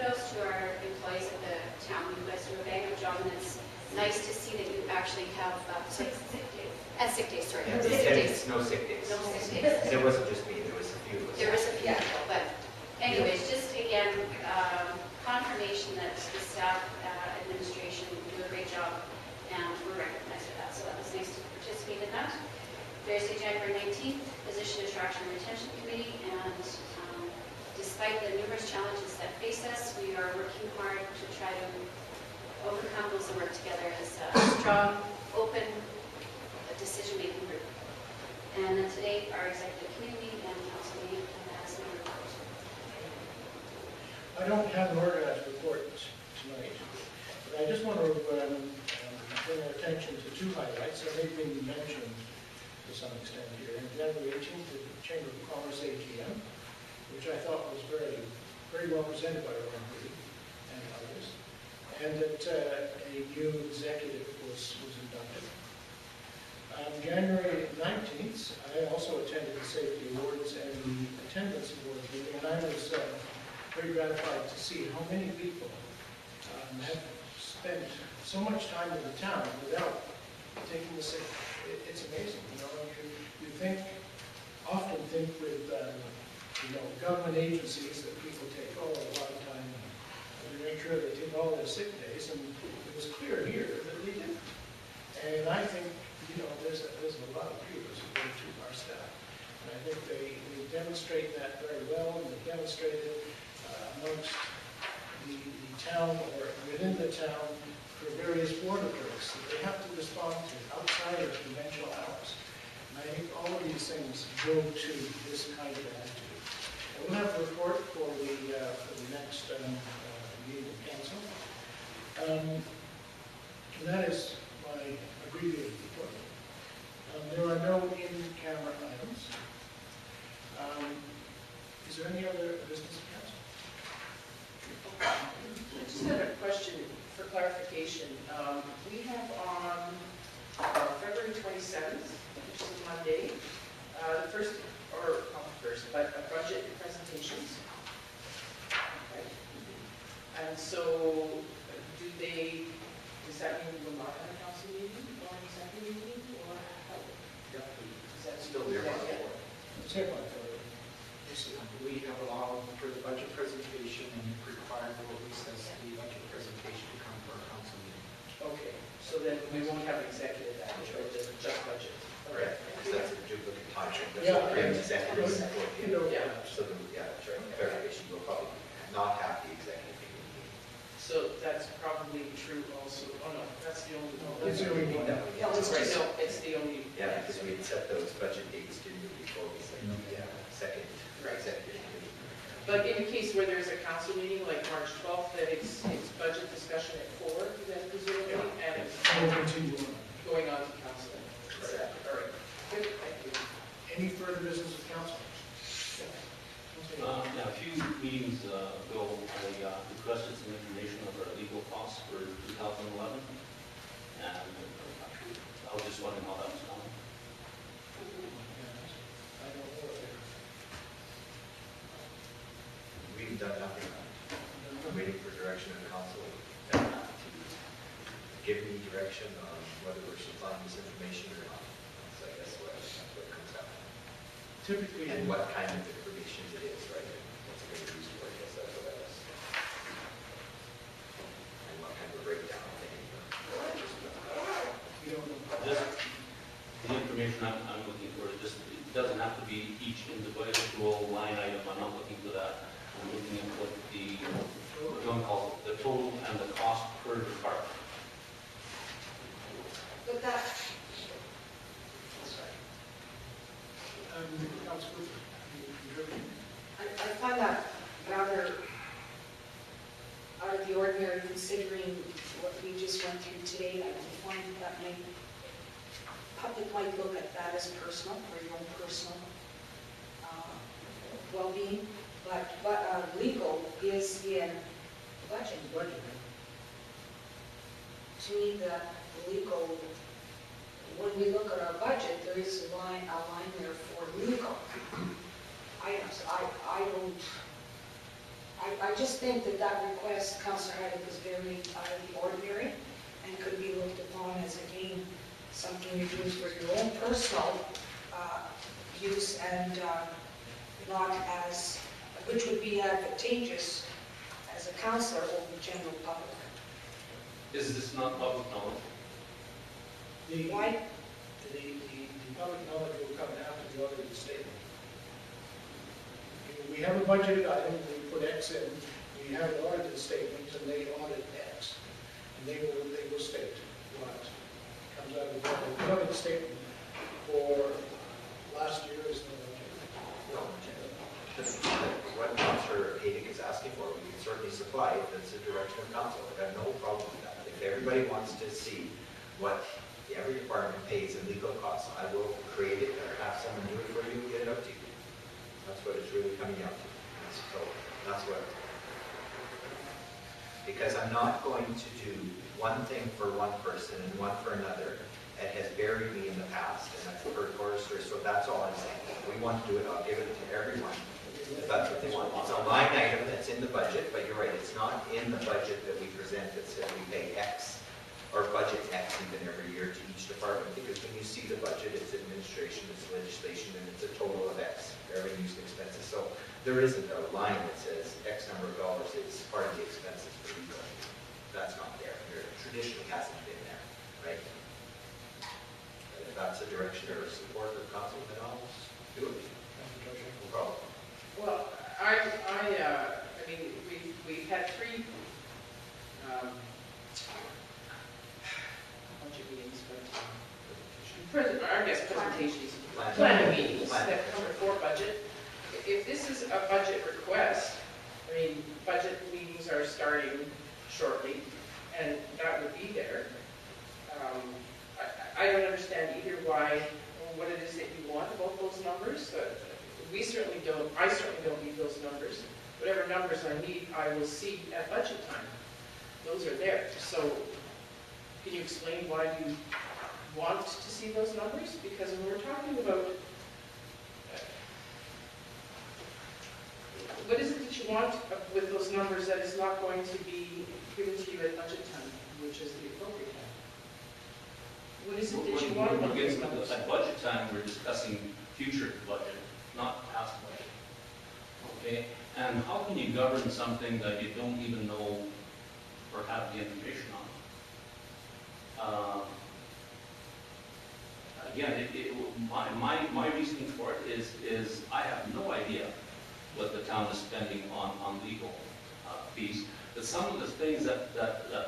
kudos to our employees at the town. You guys do a bang up job, and it's nice to see that you actually have sick days, sorry. Yeah, Sick days. no sick days. No sick days. There wasn't just me, there was a few of us. There was a few people, but anyways, just again, confirmation that the staff administration do a great job, and we're recognized for that. So that was nice to participate in that. Thursday, January 19th, Physician Attraction and Retention Committee, and despite the numerous challenges that face us, we are working hard to try to overcome those and work together as a strong, open, decision-making group. And then today, our executive committee and council meeting has no report. I don't have an organized report tonight, but I just want to bring our attention to two highlights that they've been mentioned to some extent here. On January 18th, the Chamber of Commerce AGM, which I thought was very, very well presented by Ron Reed and others, and that a new executive was inducted. On January 19th, I also attended the Safety Awards and the Attendance Awards meeting, and I was very gratified to see how many people have spent so much time in the town without taking the sick. It's amazing, you know. You often think with government agencies that people take a lot of time to make sure they take all their sick days, and it was clear here that they didn't. And I think there's a lot of kudos to our staff, and I think they demonstrate that very well, and they demonstrate it amongst the town or within the town for various board reports that they have to respond to outside of conventional hours. And I think all of these things go to this kind of attitude. And we'll have a report for the next meeting of council. And that is my abbreviated report. There are no in-camera items. Is there any other business of council? I just have a question for clarification. We have on February 27th, which is a Monday, not the first, but budget presentations. Okay. And so, does that mean we will not have a council meeting or an executive meeting, or how? Yeah, Is that still there. Let's take one for We have allowed for the budget presentation and required the recess the budget presentation to come for our council meeting. Okay, so then we won't have executive action, right, just budget. Right, because that's a duplicate time. Yeah. We have executives for Yeah. So, clarification, we'll probably not have the executive meeting. So that's probably true also. Oh no, that's the only. That's the only one. Yeah, it's right. No, it's the only. Yeah, because we had set those budget dates, didn't we, before we set the second executive meeting. But in a case where there's a council meeting like March 12th, that it's budget discussion at 4, then presumably, and it's we'll continue on. going on to council. Right. All right. Good, thank you. Any further business of council? Yeah, a few meetings ago, I requested some information of our legal costs for 2011, and I was just wondering how that was going. I don't know. We've done nothing. I'm waiting for direction of council to give me direction on whether we're supplying this information or not. So I guess that's what it comes down to. Typically, And what kind of information it is, right? What's it going to be used for? I guess that's what that is. And what kind of breakdown thing. we don't know. The information I'm looking for is just, it doesn't have to be each individual line item. I'm not looking for that. I'm looking at what John calls it, the total and the cost per department. But that, Councilor, I find that rather out of the ordinary considering what we just went through today. I find that public might look at that as personal, or your own personal well-being, but legal is in budget. To me, the legal, when we look at our budget, there is a line there for legal items. I just think that that request, Councillor Hyde, was very out of the ordinary and could be looked upon as, again, something you do for your own personal use and not as, which would be advantageous as a councillor over the general public. Is this not public knowledge? The Why? public knowledge will come after the audited statement. We have a budgeted item, we put X in, we have an audited statement, and they audit X. And they will state what comes out of the budget. The audited statement for last year is the No. What Councillor Haydick is asking for, we can certainly supply if it's a direction of council. I have no problem with that. If everybody wants to see what every department pays in legal costs, I will create it or have someone do it for you and get it up to you. That's what it's really coming down to. So that's what, because I'm not going to do one thing for one person and one for another. It has buried me in the past, and I've heard horror stories, so that's all I'm saying. If we want to do it, I'll give it to everyone, if that's what they want. It's a line item that's in the budget, but you're right, it's not in the budget that we present that says we pay X, or budget X even every year to each department, because when you see the budget, it's administration, it's legislation, and it's a total of X, revenues and expenses. So there isn't a line that says X number of dollars is part of the expenses for legal. That's not there. There traditionally hasn't been there, right? If that's a direction or a support of council, then I'll do it. No problem. Well, I mean, we've had three budget meetings, but I guess presentations, planning meetings that come before budget. If this is a budget request, I mean, budget meetings are starting shortly, and that would be there. I don't understand either why, or what it is that you want about those numbers. We certainly don't, I certainly don't need those numbers. Whatever numbers I need, I will see at budget time. Those are there. So can you explain why you want to see those numbers? Because when we're talking about, what is it that you want with those numbers that is not going to be given to you at budget time, which is the appropriate time? What is it that you want about those numbers? At budget time, we're discussing future budget, not past budget. Okay? And how can you govern something that you don't even know or have the information on? Again, my reasoning for it is I have no idea what the town is spending on legal fees. But some of the things that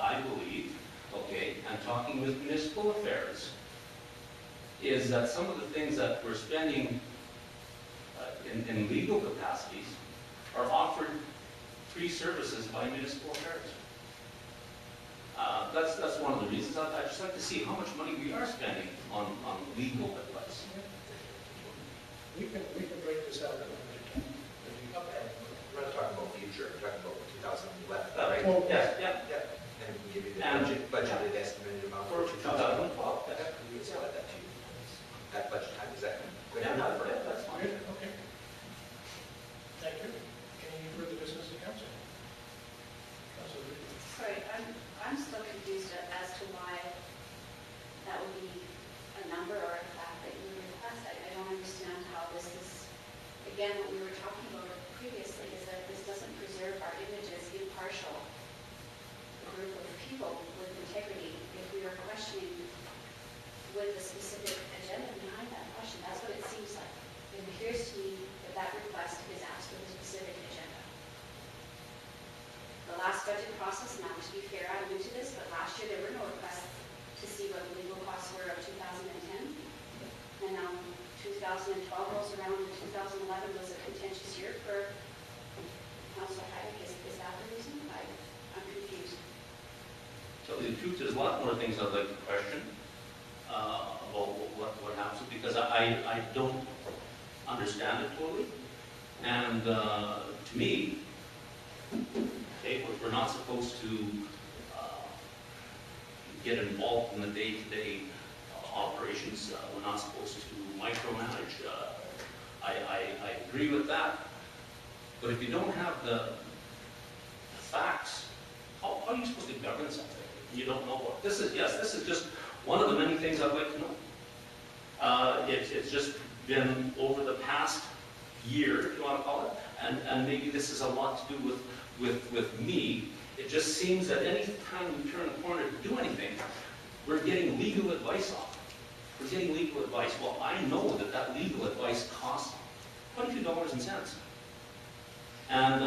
I believe, okay, and talking with municipal affairs, is that some of the things that we're spending in legal capacities are offered free services by municipal affairs. That's one of the reasons. I'd just like to see how much money we are spending on legal advice. We can break this out. We're not talking about future, we're talking about 2011, right? Well, Yes, yeah. And we can give you the And- budgeted estimated amount For for 2012. 2012. We can split that to you. At budget time, is that good Yeah, enough? that's fine. Good, okay. Thank you. Any further business to council? Councilor Reed. Sorry, I'm still confused as to why that would be a number or a fact that you would request. I don't understand how this is, again, what we were talking about previously, is that this doesn't preserve our image as impartial, a group of people with integrity, if we are questioning with a specific agenda behind that question. That's what it seems like. It appears to me that that request is asked with a specific agenda. The last budget process, now to be fair, I'm new to this, but last year there were no requests to see what the legal costs were of 2010. And now 2012 rolls around, and 2011 was a contentious year for Councilor Hydick. Is that the reason? I'm confused. Tell you the truth, there's a lot more things I'd like to question about what happens, because I don't understand it totally. And to me, okay, we're not supposed to get involved in the day-to-day operations. We're not supposed to micromanage. I agree with that. But if you don't have the how are you supposed to govern something? You don't know what, this is just one of the many things I'd like to know. It's just been over the past year, if you want to call it, and maybe this has a lot to do with me. It just seems that any time we turn a corner to do anything, we're getting legal advice off. We're getting legal advice. Well, I know that legal advice costs $22.00. And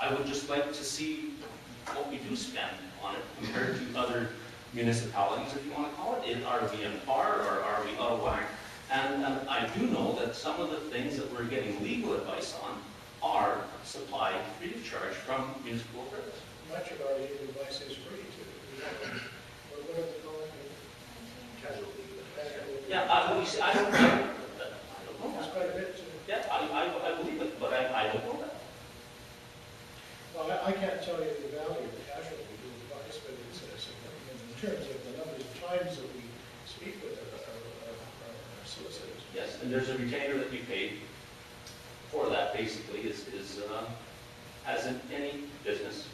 I would just like to see what we do spend on it compared to other municipalities, if you want to call it. Are we in par or are we out of whack? And I do know that some of the things that we're getting legal advice on are supplied free of charge from municipal authorities. Much of our legal advice is free too. What do they call it? Casual legal advice. Yeah, I don't know. It's quite a bit. Yeah, I believe it, but I don't know that. Well, I can't tell you the value of casual legal advice, but it's significant in terms of the numbers of times that we speak with our solicitors. Yes, and there's a retainer that we paid for that, basically, is as in any business,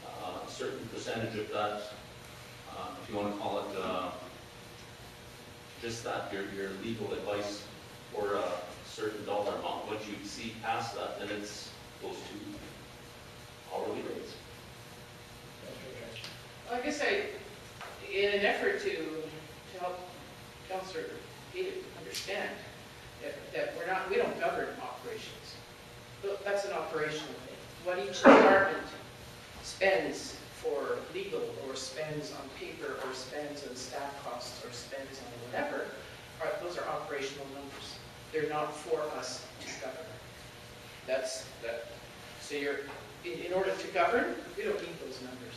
a certain percentage of that, if you want to call it, just that, your legal advice for a certain dollar amount. Once you see past that, then it's goes to hourly rates. I guess in an effort to help Councillor Peter understand that we don't govern operations. But that's an operational thing. What each department spends for legal or spends on paper or spends on staff costs or spends on whatever, those are operational numbers. They're not for us to govern. So in order to govern, we don't need those numbers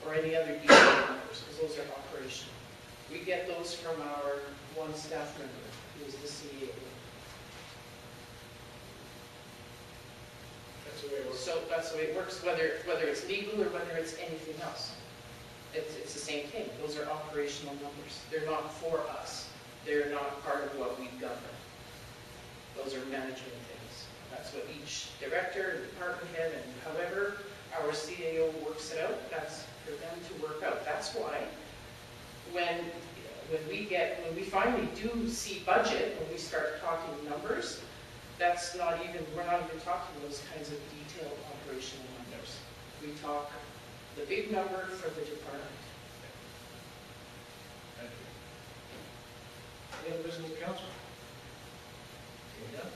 or any other detailed numbers because those are operational. We get those from our one staff member who is the CEO. That's the way it works. So that's the way it works, whether it's legal or whether it's anything else. It's the same thing. Those are operational numbers. They're not for us. They're not part of what we govern. Those are management things. That's what each director, department head, and however our CAO works it out, that's for them to work out. That's why when we finally do see budget, when we start talking numbers, we're not even talking those kinds of detailed operational numbers. We talk the big number for the department. Thank you. Any other business, council? Okay, yeah,